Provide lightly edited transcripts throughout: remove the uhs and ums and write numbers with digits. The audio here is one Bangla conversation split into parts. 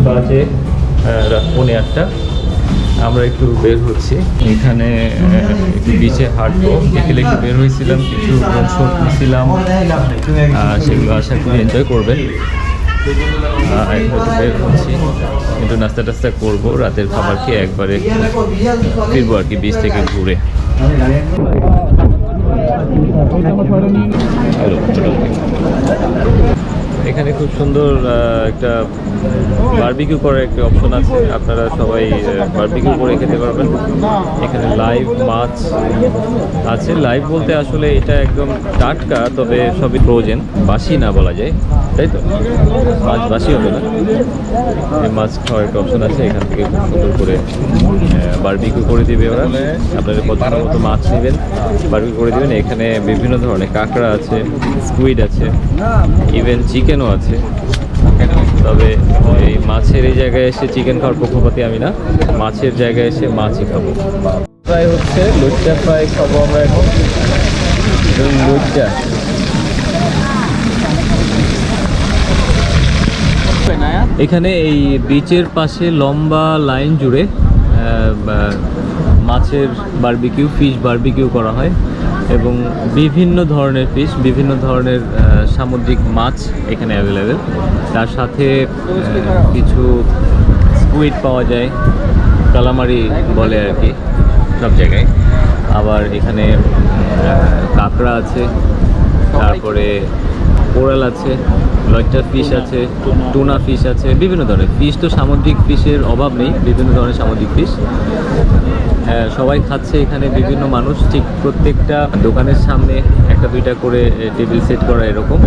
বাজে রাত 8:45। আমরা একটু বের হচ্ছি, এখানে একটু বিচে হাঁটবো। বিকেলে একটু বের হয়েছিলাম, কিছু শট নিয়েছিলাম, সেগুলো আশা করি এনজয় করবেন। এখন একটু বের হচ্ছি, একটু নাস্তা টাস্তা করবো, রাতের খাবার খেয়ে একবারে ফিরবো আর কি বিচ থেকে ঘুরে। এখানে খুব সুন্দর একটা বারবিকিউ করার একটা অপশন আছে, আপনারা সবাই বারবিকিউ করে খেতে পারবেন। এখানে লাইভ মাছ আছে, লাইভ বলতে আসলে এটা একদম টাটকা, তবে সবই ফ্রোজেন, বাসি না বলা যায়, তাই তো? মাছ বাসি হবে না, এই মাছ খাওয়ার একটা অপশন আছে। এখান থেকে খুব সুন্দর করে বারবিকিউ করে দিবে ওরা। আপনাদের পছন্দ মতো মাছ নেবেন, বারবিকিউ করে দেবেন। এখানে বিভিন্ন ধরনের কাঁকড়া আছে, স্কুইড আছে, ইভেন চিকেনও আছে। তবে এই মাছের এই জায়গায় এসে চিকেন খাওয়ার পক্ষপাতী আমি না, মাছের জায়গায় এসে মাছই খাবো। ফ্রাই হচ্ছে, লুচ্চা ফ্রাই খাবো আমরা এখন। লুচ্চা এখানে এই বিচের পাশে লম্বা লাইন জুড়ে মাছের বারবিকিউ, ফিশ বারবিকিউ করা হয়, এবং বিভিন্ন ধরনের ফিশ, বিভিন্ন ধরনের সামুদ্রিক মাছ এখানে অ্যাভেলেবেল। তার সাথে কিছু স্কুইড পাওয়া যায়, কালামারি বলে আর কি সব জায়গায়। আবার এখানে কাঁকড়া আছে, তারপরে কোরাল আছে, লয়টার ফিশ আছে, টুনা ফিশ আছে, বিভিন্ন ধরনের ফিশ। তো সামুদ্রিক ফিশের অভাব নেই, বিভিন্ন ধরনের সামুদ্রিক ফিশ সবাই খাচ্ছে এখানে। বিভিন্ন মানুষ, ঠিক প্রত্যেকটা দোকানের সামনে একটা দুইটা করে টেবিল সেট করা এরকম,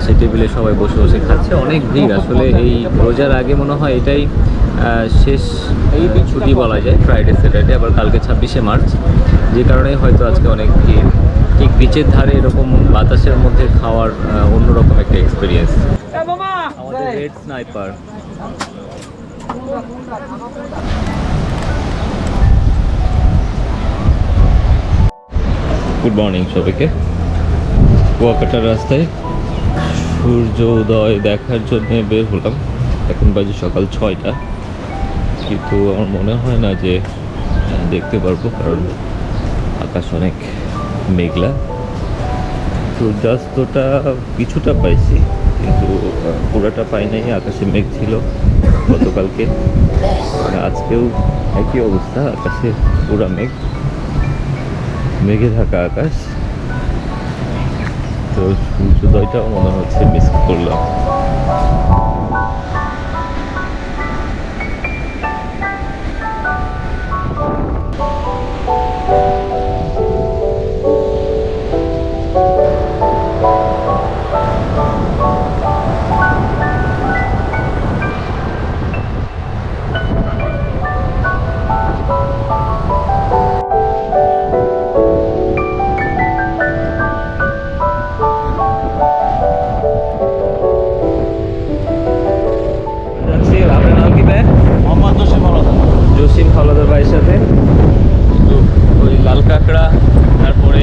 সেই টেবিলে সবাই বসে বসে খাচ্ছে। অনেক ভিড় আসলে, এই রোজার আগে মনে হয় এটাই শেষ ছুটি বলা যায়, ফ্রাইডে স্যাটারডে, আবার কালকে 26শে মার্চ, যে কারণে হয়তো আজকে অনেক ভিড়। ঠিক বিচের ধারে এরকম বাতাসের মধ্যে খাওয়ার অন্যরকম একটা এক্সপিরিয়েন্স। আমাদের রেড স্নাইপার। গুড মর্নিং সবাইকে। কুয়াকাটার রাস্তায় সূর্য উদয় দেখার জন্য বের হলাম। এখন বাজে সকাল 6টা, কিন্তু আমার মনে হয় না যে দেখতে পারবো, কারণ আকাশ অনেক মেঘলা। সূর্যাস্তটা কিছুটা পাইছি, কিন্তু পুরাটা পাই নাই। আকাশে মেঘ ছিল গতকালকে, আজকেও একই অবস্থা, আকাশে পুরা মেঘ, মেঘে ঢাকা আকাশ। তো সূর্যোদয়টাও মনে হচ্ছে মিস করলাম। জসিম হাওলাদার ভাইয়ের সাথে ওই লাল কাঁকড়া, তারপরে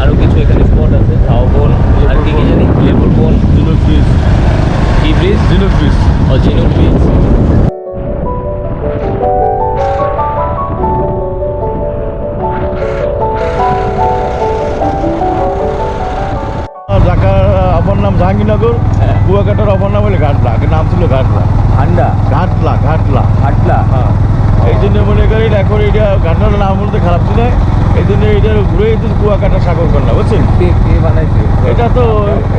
আরও কিছু এখানে স্পট আছে, ঝাও বন, আর কি কি জানি, লেবুর বন, ঝিনুক ব্রিজ। কি ব্রিজ? ঝিনুক ব্রিজ। ও, ঝিনুক ব্রিজ। ঢাকার অপর নাম জাহাঙ্গীরনগর, কুয়াকাটার অপর নাম হলে ঘাটলা, আগে নাম ছিল ঘাটলা। ঠান্ডা ঘাটলা ঘাটলা ঘাটলা, হ্যাঁ। এই জন্য মনে করেন এখন এটা ঘাটলার নাম বলতে খারাপ ছিল, এই জন্য এটা ঘুরে কুয়াকাটা সাগর কন্যা, বুঝছেন? কে বানাইছে এটা? তো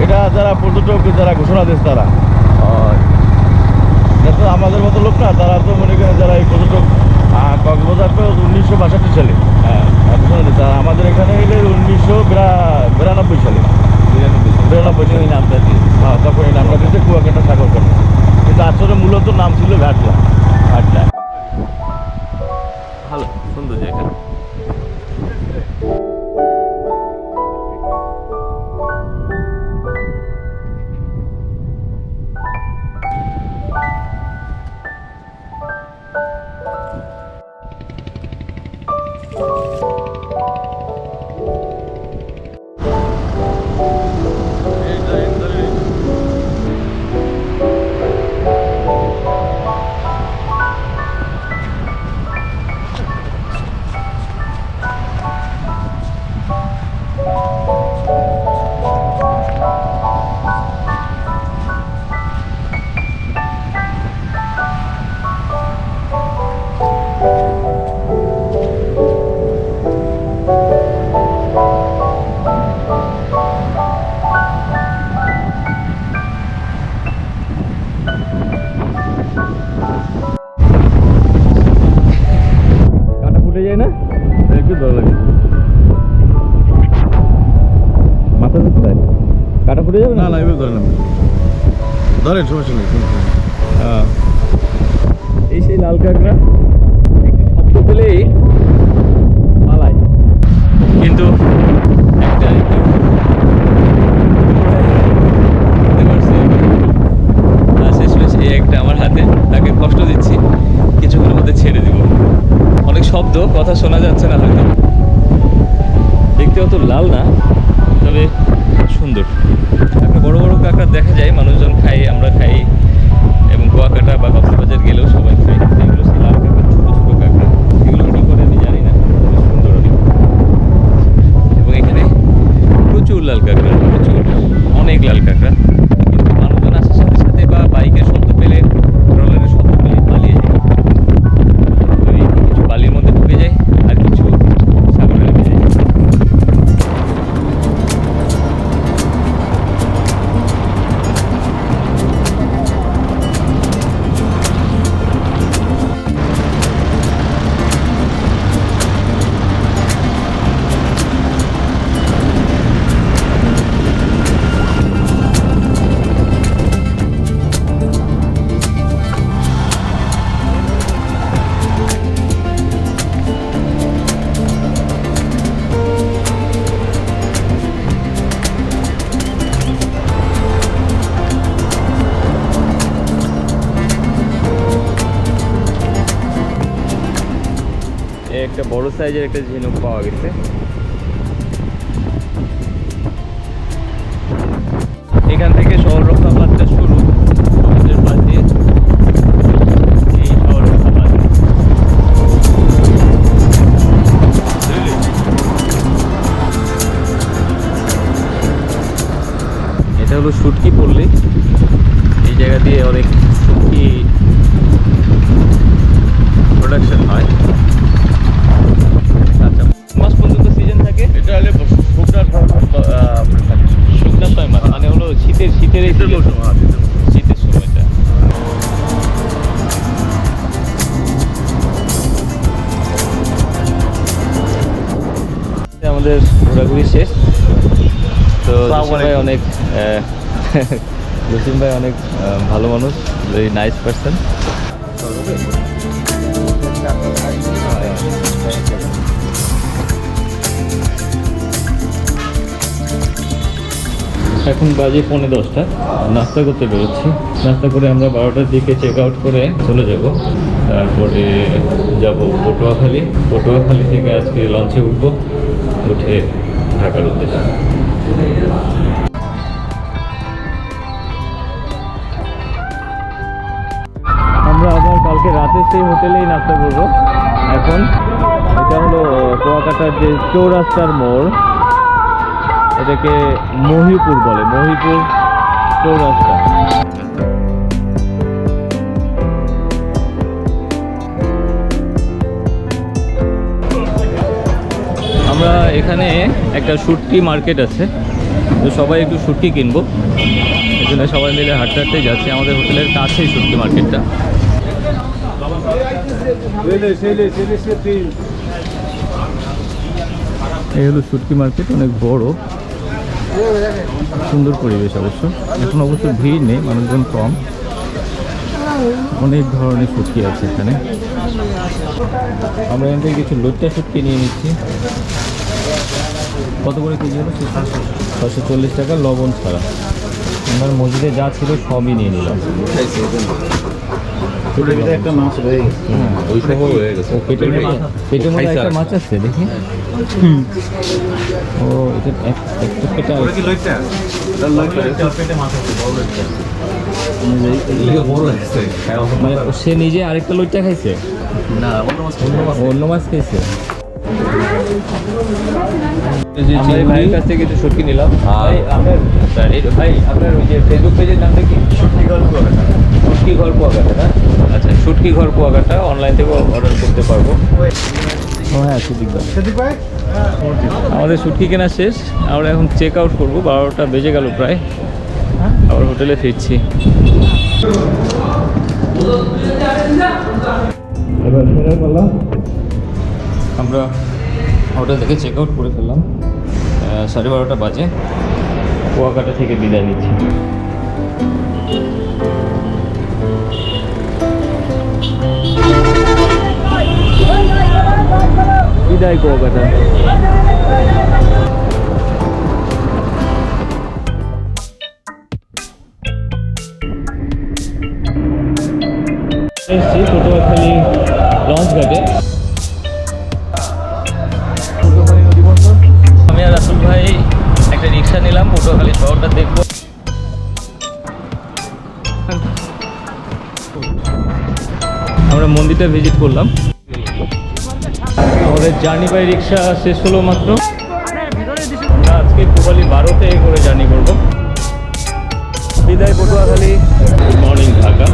এটা যারা পর্যটক, যারা ঘোষণা দিয়েছে তারা, এটা তো আমাদের মতো লোক না, তারা তো মনে করেন যারা এই পর্যটক কক্সবাজার তো 1962 সালে ঘোষণা দিয়েছে। আর আমাদের এখানে এলে 1992 সালে, 92 এই নামটা দিয়ে, হ্যাঁ, তখন এই নামটা দিয়েছে কুয়াকাটা সাগর কন্যা। কিন্তু আসলে মূলত নাম ছিল ঘাটলা। ঘাটলা ভালো সুন্দর জায়গা। ফুটে যাবে না না এবার ধরেন ধরেন সমস্যা নেই। এই সেই লাল কাঁকড়া একটু শব্দ পেলেই পালায়, কিন্তু একটা একটু শেষমেশ এই একটা আমার হাতে, তাকে কষ্ট দিচ্ছি, কিছুক্ষণের মধ্যে ছেড়ে দিব। অনেক শব্দ, কথা শোনা যাচ্ছে না হয়তো, দেখতে অত লাল না, তবে সুন্দর। একটা বড় বড় কাঁকড়া দেখা যায়, মানুষজন খাই, আমরা খাই, এবং কুয়াকাটা বা কক্সবাজার গেলেও সবাই খায়। এগুলো সেই লাল কাঁকড়া, ছোটো ছোটো কাঁকড়া, এগুলো কী করে আমি জানি না, তবে সুন্দর অনেক। এবং এখানে প্রচুর লাল কাঁকড়া, প্রচুর, অনেক লাল কাঁকড়া। কিন্তু মানুষজন আসার সাথে সাথে বা বাইকের শব্দ পেলে, ট্রলারের শব্দ পেলে পালিয়ে যায়। তো এই কিছু বালির মধ্যে ঢুকে যায়, আর কিছু সাগরে নেমে যায়। একটা বড় সাইজের একটা ঝিনুক পাওয়া গেছে। এখান থেকে শহর রক্ষা বাঁধটা শুরু, সমুদ্রের পাশ দিয়ে এই শহর রক্ষা বাঁধ। এটা হলো শুটকি পল্লী। এই জায়গা দিয়ে অনেক শুটকি প্রোডাকশন হয়। মাস পর্যন্ত সিজন থাকে। এটা হলে শুকনার শুকনা 6 মাস, মানে হলো শীতের এই সিজন, শীতের সময়টা। আমাদের ঘোরাঘুরি শেষ। তো জসিম ভাই অনেক জসিম ভাই অনেক ভালো মানুষ, ভেরি নাইস পারসন। এখন বাজে 11:30, নাস্তা করতে বেরোচ্ছি। নাস্তা করে আমরা 12টার দিকে চেক আউট করে চলে যাব। তারপরে যাব পটুয়াখালী। পটুয়াখালী থেকে আজকে লঞ্চে উঠবো, উঠে ঢাকার উদ্দেশ্যে। আমরা আবার কালকে রাতে সেই হোটেলেই নাস্তা করবো। এখন এটা হলো কুয়াকাটার যে চৌরাস্তার মোড়, এটাকে মহিপুর বলে, মহিপুর চৌরাস্তা। আমরা এখানে একটা শুটকি মার্কেট আছে, তো সবাই একটু শুটকি কিনবো, এই জন্য সবাই মিলে হাঁটতে হাঁটতে যাচ্ছি। আমাদের হোটেলের কাছেই শুটকি মার্কেটটা। এই হলো শুটকি মার্কেট, অনেক বড়, সুন্দর পরিবেশ। অবশ্য এখন অবশ্য ভিড় নেই, মানুষজন কম। অনেক ধরনের শুটকি আছে এখানে। আমরা এখান থেকে কিছু লইট্টা শুটকি নিয়ে নিচ্ছি। কত করে কেজি হলো? 640 টাকা, লবণ ছাড়া। আমার মসজিদে যা ছিল সবই নিয়ে নিলাম। একটা মাছ রয়ে গেছে, পেটের মধ্যে একটা মাছ আছে, দেখি। ও এটা একটা পেটে মানে সে নিজে আরেকটা লইট্টা খাইছে না, অন্য মাছ খাইছে। ভাইয়ের কাছ থেকে কিছু শুটকি নিলাম। ভাই আপনার ওই যে ফেসবুক পেজের নামটা কি? শুটকি ঘর কুয়াকাটা না? আচ্ছা, শুটকি ঘর কুয়াকাটা অনলাইন থেকে অর্ডার করতে পারবো। ও হ্যাঁ, আমাদের শুটকি কেনা শেষ। আমরা এখন চেক আউট করবো, 12টা বেজে গেল প্রায়। আবার হোটেলে ফিরছি। এবার ফেরার পালা। আমরা হোটেল থেকে চেক আউট করে ফেললাম, 12:30 বাজে। কুয়াকাটা থেকে বিদায় নিচ্ছি। বিদায় কুয়াকাটা। এসছি পটুয়াখালী লঞ্চ ঘাটে। আমি আর রাসুল ভাই একটা রিক্সা নিলাম, পটুয়াখালী শহরটা দেখবো। আমরা মন্দিরটা ভিজিট করলাম। আমাদের জার্নি বাই রিক্সা শেষ হলো মাত্র। আমরা আজকে পূবালী 12 থেকে করে জার্নি করবো। বিদায় পটুয়াখালী। Good morning Dhaka.